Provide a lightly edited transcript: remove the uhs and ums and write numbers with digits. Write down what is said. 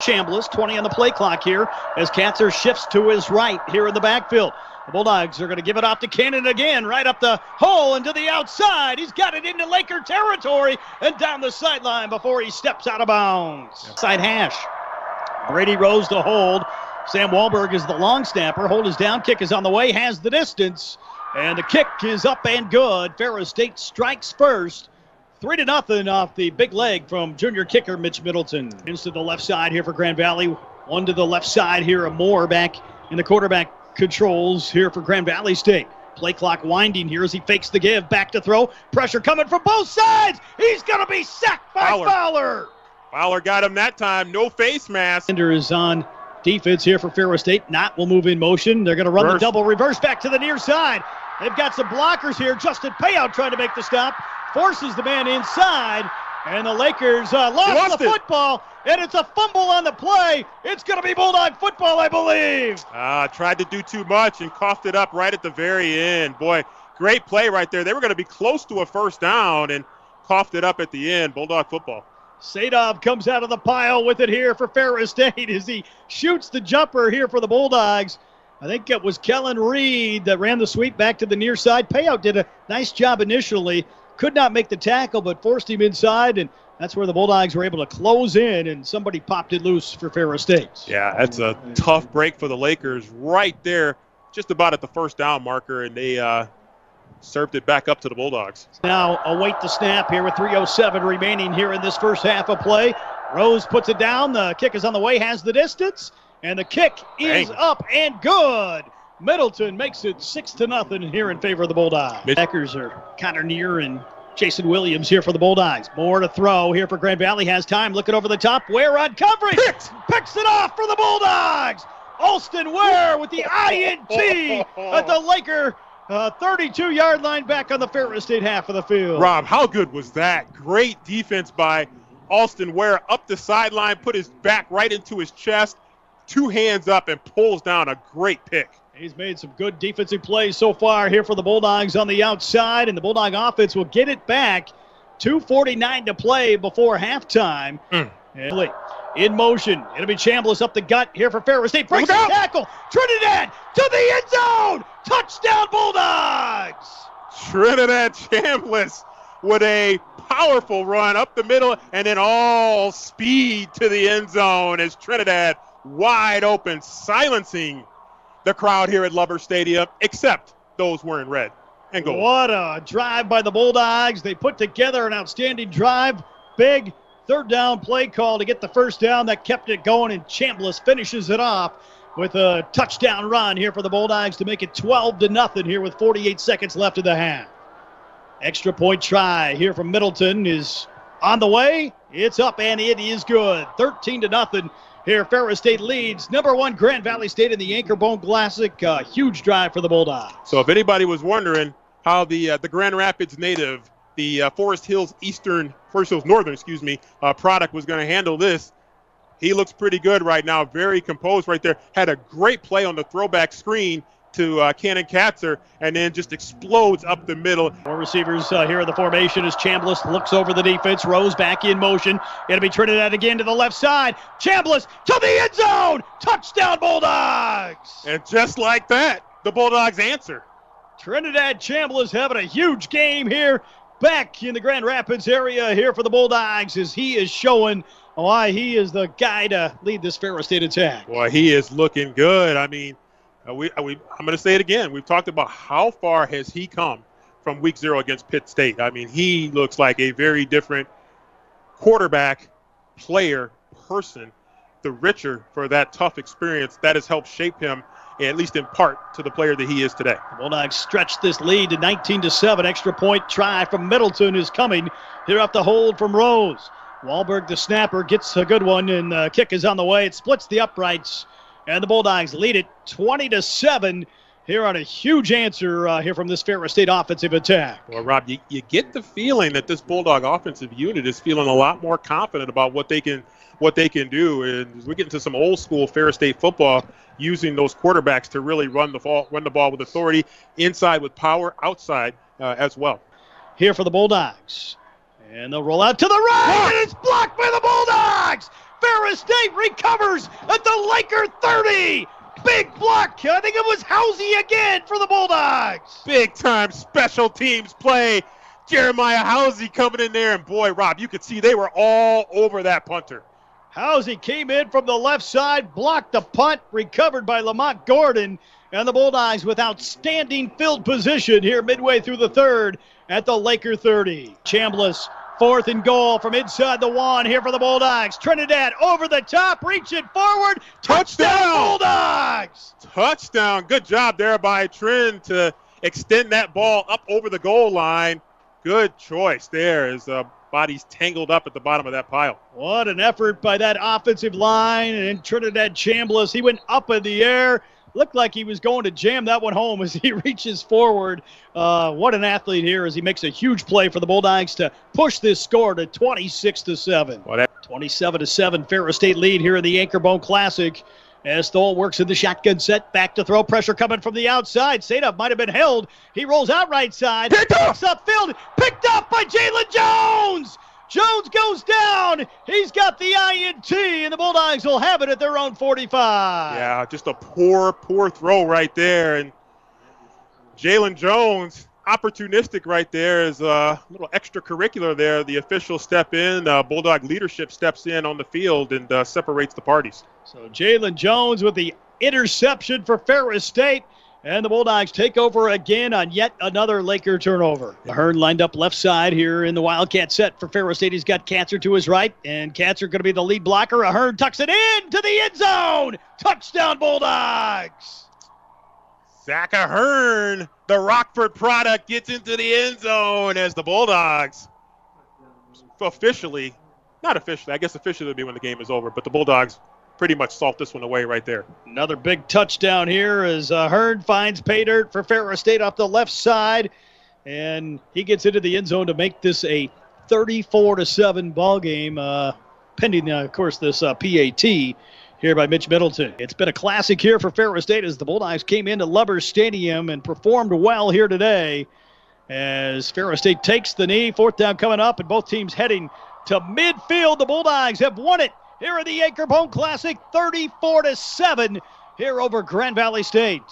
Chamblas, 20 on the play clock here as Katzer shifts to his right here in the backfield. The Bulldogs are going to give it off to Cannon again, right up the hole and to the outside. He's got it into Laker territory and down the sideline before he steps out of bounds. Side hash. Brady Rose to hold. Sam Wahlberg is the long snapper. Hold is down. Kick is on the way. Has the distance. And the kick is up and good. Ferris State strikes first. 3-0 off the big leg from junior kicker Mitch Middleton. Into the left side here for Grand Valley. One to the left side here. Moore back in the quarterback controls here for Grand Valley State. Play clock winding here as he fakes the give. Back to throw. Pressure coming from both sides. He's going to be sacked by Fowler. Fowler got him that time. No face mask. Ender is on defense here for Ferris State. Knott will move in motion. They're going to run the double reverse back to the near side. They've got some blockers here. Justin Payout trying to make the stop. Forces the man inside. And the Lakers lost the football. And it's a fumble on the play. It's going to be Bulldog football, I believe. Tried to do too much and coughed it up right at the very end. Boy, great play right there. They were going to be close to a first down and coughed it up at the end. Bulldog football. Sadov comes out of the pile with it here for Ferris State as he shoots the jumper here for the Bulldogs. I think it was Kellen Reed that ran the sweep back to the near side. Payout did a nice job initially. Could not make the tackle, but forced him inside, and that's where the Bulldogs were able to close in, and somebody popped it loose for Ferris State. Yeah, that's a tough break for the Lakers right there, just about at the first down marker, and they served it back up to the Bulldogs. Now await the snap here with 3:07 remaining here in this first half of play. Rose puts it down. The kick is on the way, has the distance, and the kick is up and good. Middleton makes it 6-0 here in favor of the Bulldogs. Backers are Connor Neer and Jason Williams here for the Bulldogs. More to throw here for Grand Valley. Has time. Looking over the top. Ware on coverage. Picks it off for the Bulldogs. Alston Ware with the INT at the Laker 32-yard line back on the Ferris State half of the field. Rob, how good was that? Great defense by Alston Ware up the sideline, put his back right into his chest, two hands up, and pulls down a great pick. He's made some good defensive plays so far here for the Bulldogs on the outside, and the Bulldog offense will get it back. 2:49 to play before halftime. In motion. It'll be Chamblas up the gut here for Ferris State. Breaks the tackle. Trinidad to the end zone. Touchdown Bulldogs. Trinidad Chamblas with a powerful run up the middle and then all speed to the end zone as Trinidad wide open, silencing the crowd here at Lover Stadium, except those wearing red and gold. What a drive by the Bulldogs. They put together an outstanding drive. Big third down play call to get the first down. That kept it going, and Chamblas finishes it off with a touchdown run here for the Bulldogs to make it 12-0 here with 48 seconds left of the half. Extra point try here from Middleton is on the way. It's up, and it is good. 13-0. Here, Ferris State leads number 1 Grand Valley State in the Anchor Bone Classic. Huge drive for the Bulldogs. So if anybody was wondering how the Grand Rapids native, the Forest Hills Northern, product was going to handle this, he looks pretty good right now. Very composed right there. Had a great play on the throwback screen to Cannon Katzer, and then just explodes up the middle. More receivers here in the formation as Chamblas looks over the defense. Rose back in motion. It'll be Trinidad again to the left side. Chamblas to the end zone. Touchdown Bulldogs. And just like that, the Bulldogs answer. Trinidad Chamblas having a huge game here back in the Grand Rapids area here for the Bulldogs as he is showing why he is the guy to lead this Ferris State attack. Boy, he is looking good. I mean, I'm going to say it again. We've talked about how far has he come from week 0 against Pitt State. I mean, he looks like a very different quarterback, player, person, the richer for that tough experience that has helped shape him, at least in part, to the player that he is today. The Bulldogs stretched this lead to 19-7. Extra point try from Middleton is coming here off the hold from Rose. Wahlberg, the snapper, gets a good one, and the kick is on the way. It splits the uprights. And the Bulldogs lead it 20-7 here on a huge answer here from this Ferris State offensive attack. Well, Rob, you get the feeling that this Bulldog offensive unit is feeling a lot more confident about what they can do. And as we get into some old school Ferris State football, using those quarterbacks to really run the ball with authority, inside with power, outside as well. Here for the Bulldogs. And they'll roll out to the right, and it's blocked by the Bulldogs. Ferris State recovers at the Laker 30. Big block. I think it was Housey again for the Bulldogs. Big time special teams play. Jeremiah Housey coming in there, and boy, Rob, you could see they were all over that punter. Housey came in from the left side, blocked the punt, recovered by Lamont Gordon, and the Bulldogs with outstanding field position here midway through the third at the Laker 30. Chamblas, 4th and goal from inside the one here for the Bulldogs. Trinidad over the top, reaching forward. Touchdown Bulldogs! Touchdown. Good job there by Trin to extend that ball up over the goal line. Good choice there as body's tangled up at the bottom of that pile. What an effort by that offensive line. And Trinidad Chamblas, he went up in the air. Looked like he was going to jam that one home as he reaches forward. What an athlete here as he makes a huge play for the Bulldogs to push this score to 26-7. 27-7 Ferris State lead here in the Anchor Bone Classic. As Thole works in the shotgun set, back to throw, pressure coming from the outside. Sadov might have been held. He rolls out right side. Looks upfield, picked up by Jalen Jones. Jones goes down. He's got the INT, and the Bulldogs will have it at their own 45. Yeah, just a poor throw right there. And Jalen Jones, opportunistic right there, is a little extracurricular there. The officials step in. Bulldog leadership steps in on the field and separates the parties. So Jalen Jones with the interception for Ferris State. And the Bulldogs take over again on yet another Laker turnover. Ahern lined up left side here in the Wildcat set for Ferris State. He's got Katzer to his right, and Katzer going to be the lead blocker. Ahern tucks it in to the end zone. Touchdown, Bulldogs. Zach Ahern, the Rockford product, gets into the end zone as the Bulldogs officially would be when the game is over, but the Bulldogs pretty much salt this one away right there. Another big touchdown here as Ahern finds pay dirt for Ferris State off the left side, and he gets into the end zone to make this a 34-7 ball game, pending, of course, this PAT here by Mitch Middleton. It's been a classic here for Ferris State as the Bulldogs came into Lubbers Stadium and performed well here today as Ferris State takes the knee. 4th down coming up, and both teams heading to midfield. The Bulldogs have won it here in the Anchor Bone Classic, 34-7 here over Grand Valley State.